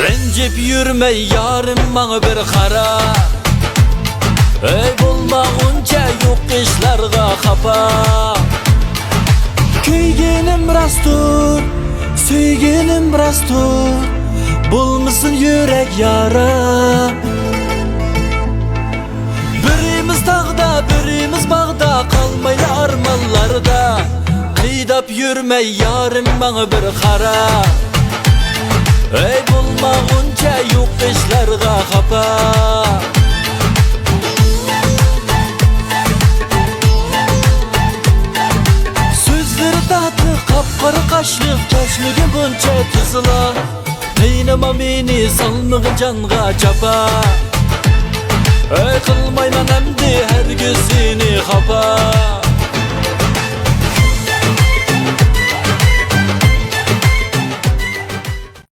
Rencip yürme yarım bana bir kara. Ey bulmağınca yok işlerga kapa. Köygenim rastur, söygenim rastur. Bulmuşsun yürek yara. Birimiz dağda, birimiz bağda, kalmayla armanlarda. Kıydap yürme yarım bana bir kara. Ey bulmağınca yok işlerga kapa. Sözleri tatlı, kapkarı kaşlık, kesmegin bunca tızıla. Neynema meni salmığın canğa çapa. Ey kılmayla emdi her gözini kapa.